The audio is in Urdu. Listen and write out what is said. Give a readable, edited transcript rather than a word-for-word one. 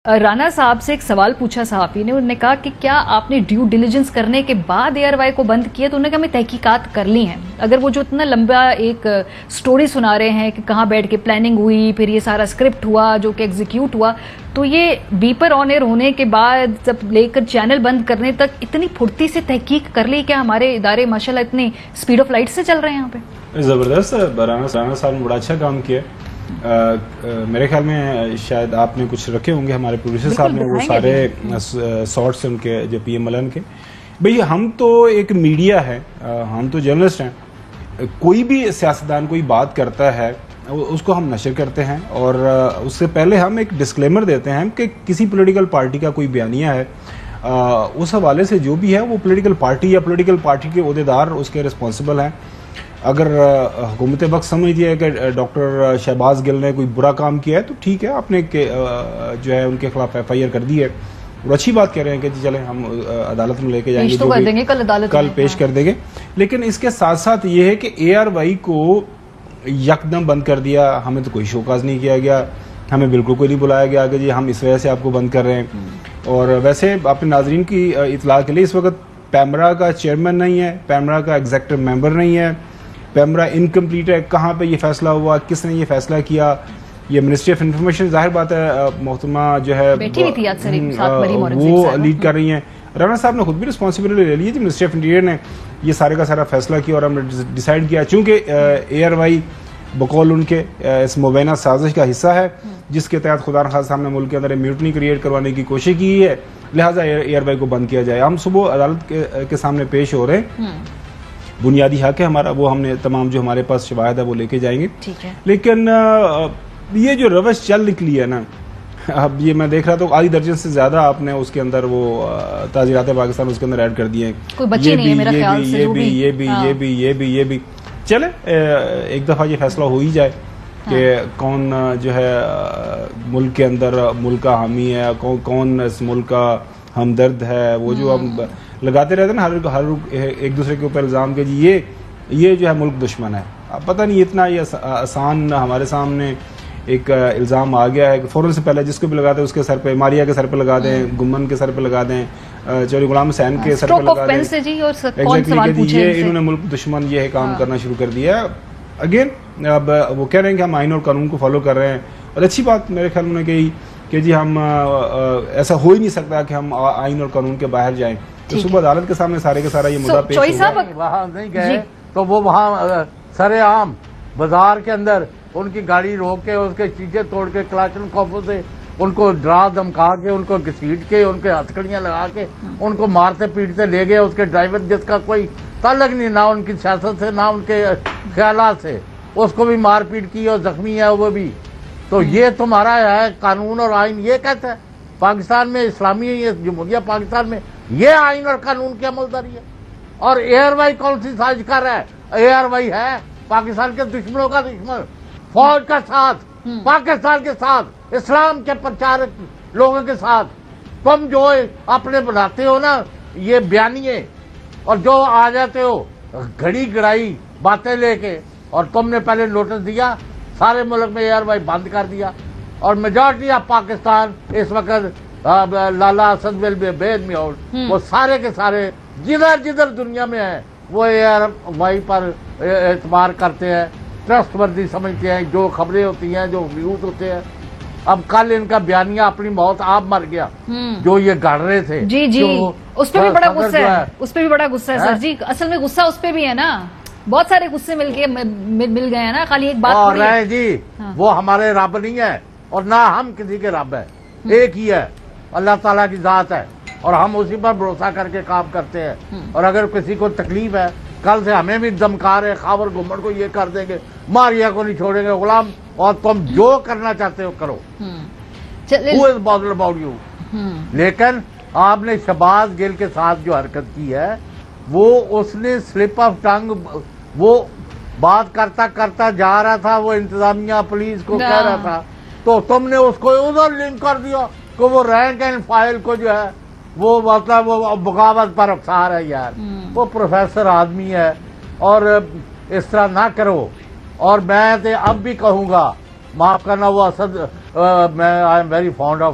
رانا صاحب سے ایک سوال پوچھا صحافی نے، انہوں نے کہا کہ کیا آپ نے ڈیو ڈیلیجنس کرنے کے بعد ایئر وائی کو بند کیا؟ تو انہوں نے کہا ہمیں تحقیقات کر لی ہیں۔ اگر وہ جو اتنا لمبا ایک سٹوری سنا رہے ہیں کہ کہاں بیٹھ کے پلاننگ ہوئی، پھر یہ سارا اسکرپٹ ہوا جو کہ ایگزیکیوٹ ہوا، تو یہ بیپر آن ایئر ہونے کے بعد جب لے کر چینل بند کرنے تک اتنی پھرتی سے تحقیق کر لی کہ ہمارے ادارے ماشاءاللہ اتنی اسپیڈ آف لائٹ سے چل رہے ہیں یہاں پہ؟ زبردست، رانا صاحب نے بڑا اچھا کام کیا۔ میرے خیال میں شاید آپ نے کچھ رکھے ہوں گے، ہمارے پروڈیوسر صاحب نے وہ سارے سارٹس ان کے جو پی ایم ملن کے۔ بھئی ہم تو ایک میڈیا ہے، ہم تو جرنلسٹ ہیں، کوئی بھی سیاستدان کوئی بات کرتا ہے اس کو ہم نشر کرتے ہیں، اور اس سے پہلے ہم ایک ڈسکلیمر دیتے ہیں کہ کسی پولیٹیکل پارٹی کا کوئی بیانیہ ہے، اس حوالے سے جو بھی ہے وہ پولیٹیکل پارٹی یا پولیٹیکل پارٹی کے عہدیدار اس کے رسپانسبل ہیں۔ اگر حکومت وقت سمجھتی ہے کہ ڈاکٹر شہباز گل نے کوئی برا کام کیا ہے تو ٹھیک ہے، آپ نے جو ہے ان کے خلاف ایف آئی آر کر دی ہے، اور اچھی بات کہہ رہے ہیں کہ چلیں ہم عدالت میں لے کے جائیں گے، کل پیش کر دیں گے۔ لیکن اس کے ساتھ ساتھ یہ ہے کہ اے آر وائی کو یکدم بند کر دیا، ہمیں تو کوئی شوکاز نہیں کیا گیا، ہمیں بالکل کوئی نہیں بلایا گیا کہ جی ہم اس وجہ سے آپ کو بند کر رہے ہیں۔ اور ویسے اپنے ناظرین کی اطلاع کے لیے اس وقت پیمرا کا چیئرمین نہیں ہے، پیمرا کا ایگزیکٹو ممبر نہیں ہے، پیمرا انکمپلیٹ ہے۔ کہاں پہ یہ فیصلہ ہوا، کس نے یہ فیصلہ کیا، یہ منسٹری آف انفارمیشن ظاہر بات ہے محترمہ جو ہے وہ لیڈ کر رہی ہیں۔ رانا صاحب نے خود بھی رسپانسبلٹی لے لی ہے، منسٹری آف انٹیریئر نے یہ سارے کا سارا فیصلہ کیا، اور ہم نے ڈیسائیڈ کیا چونکہ اے آر وائی بقول ان کے اس مبینہ سازش کا حصہ ہے جس کے تحت خدا نخواستہ ہم نے ملک کے اندر میوٹنی کریٹ کروانے کی کوشش کی ہے، لہٰذا اے آر وائی کو بند کیا جائے۔ ہم صبح عدالت کے سامنے پیش ہو رہے ہیں، بنیادی حق ہے ہمارا، وہ ہم نے تمام جو ہمارے پاس شواہد ہے وہ لے کے جائیں گے۔ لیکن یہ جو روش چل نکلی ہے نا، اب یہ میں دیکھ رہا تھا آدھی درجن سے زیادہ آپ نے اس کے اندر وہ تعزیرات پاکستان اس کے اندر ایڈ کر دیے ہیں، یہ بھی چلے ایک دفعہ یہ فیصلہ ہو ہی جائے کہ کون جو ہے ملک کے اندر ملک کا حامی ہے، کون اس ملک کا ہمدرد ہے۔ وہ جو ہم لگاتے رہتے ہیں نا ہر ایک دوسرے کے اوپر الزام کہ جی یہ جو ہے ملک دشمن ہے، اب پتہ نہیں اتنا یہ آسان ہمارے سامنے ایک الزام آ گیا ہے کہ فوراً سے پہلے جس کو بھی لگاتے ہیں اس کے سر پہ، ماریا کے سر پہ لگا دیں، گمن کے سر پہ لگا دیں، چوری غلام حسین کے سر پہ لگا دیں، یہ انہوں نے ملک دشمن یہ کام کرنا شروع کر دیا ہے۔ اگین اب وہ کہہ رہے ہیں کہ ہم آئین اور قانون کو فالو کر رہے ہیں، اور اچھی بات میرے خیال میں کہی کہ جی ہم ایسا ہو ہی نہیں سکتا کہ ہم آئین اور قانون کے باہر جائیں۔ تو صبح عدالت کے سامنے سارے کے سارا یہ مدعا پیش ہوا، وہاں نہیں گئے تو وہ وہاں سرے عام بازار کے اندر ان کی گاڑی روک کے اس کے شیشے توڑ کے کلاشن کوفوں سے ان کو ڈرا دمکا کے ان کو گھسیٹ کے ان کے ہتھکڑیاں لگا کے ان کو مارتے پیٹتے لے گئے۔ اس کے ڈرائیور جس کا کوئی تعلق نہیں، نہ ان کی سیاست سے نہ ان کے خیالات سے، اس کو بھی مار پیٹ کی اور زخمی ہے وہ بھی۔ تو یہ تمہارا ہے قانون اور آئین یہ کہتا ہے پاکستان میں، اسلامی جمہوریہ پاکستان میں یہ آئین اور قانون کی عملداری ہے؟ اور اے آر وائی کون سی سازش کر رہا ہے؟ اے آر وائی ہے پاکستان کے دشمنوں کا دشمن، فوج کا ساتھ، پاکستان کے ساتھ، اسلام کے پرچارک لوگوں کے ساتھ۔ تم جو اپنے بناتے ہو نا یہ بیانیے، اور جو آ جاتے ہو گھڑی گڑائی باتیں لے کے، اور تم نے پہلے نوٹس دیا، سارے ملک میں اے آر وائی بند کر دیا، اور میجورٹی آف پاکستان اس وقت لالا اسد بید میں وہ سارے کے سارے جدھر دنیا میں ہیں وہ اے آر وائی پر اعتبار کرتے ہیں، ٹرسٹ وردی سمجھتے ہیں، جو خبریں ہوتی ہیں، جو ویوز ہوتے ہیں۔ اب کل ان کا بیانیہ اپنی موت آپ مر گیا جو یہ گڑ رہے تھے، جی اس پہ بھی بڑا غصہ ہے، اس پہ بھی بڑا غصہ ہے سر جی۔ اصل میں غصہ اس پہ بھی ہے نا، بہت سارے غصے مل گئے ہیں نا، خالی ایک بات اور رہے جی وہ ہمارے رب نہیں ہے اور نہ ہم کسی کے رب ہے، ایک ہی ہے، اللہ تعالیٰ کی ذات ہے، اور ہم اسی پر بھروسہ کر کے کام کرتے ہیں۔ اور اگر کسی کو تکلیف ہے، کل سے ہمیں بھی دمکا رہے خاور گمڑ کو یہ کر دیں گے، ماریا کو نہیں چھوڑیں گے غلام، اور تم جو کرنا چاہتے ہو کرو، who is bothered about you۔ لیکن آپ نے شہباز گل کے ساتھ جو حرکت کی ہے وہ اس نے سلپ آف ٹنگ، وہ بات کرتا کرتا جا رہا تھا، وہ انتظامیہ پولیس کو کہہ رہا تھا، تو تم نے اس کو ادھر لنک کر دیا کہ وہ رینک اینڈ فائل کو جو ہے وہ مطلب وہ بغاوت پر اکسار ہے۔ یار وہ پروفیسر آدمی ہے، اور اس طرح نہ کرو۔ اور میں اب بھی کہوں گا، معاف کرنا وہ اسد، میں I am very fond of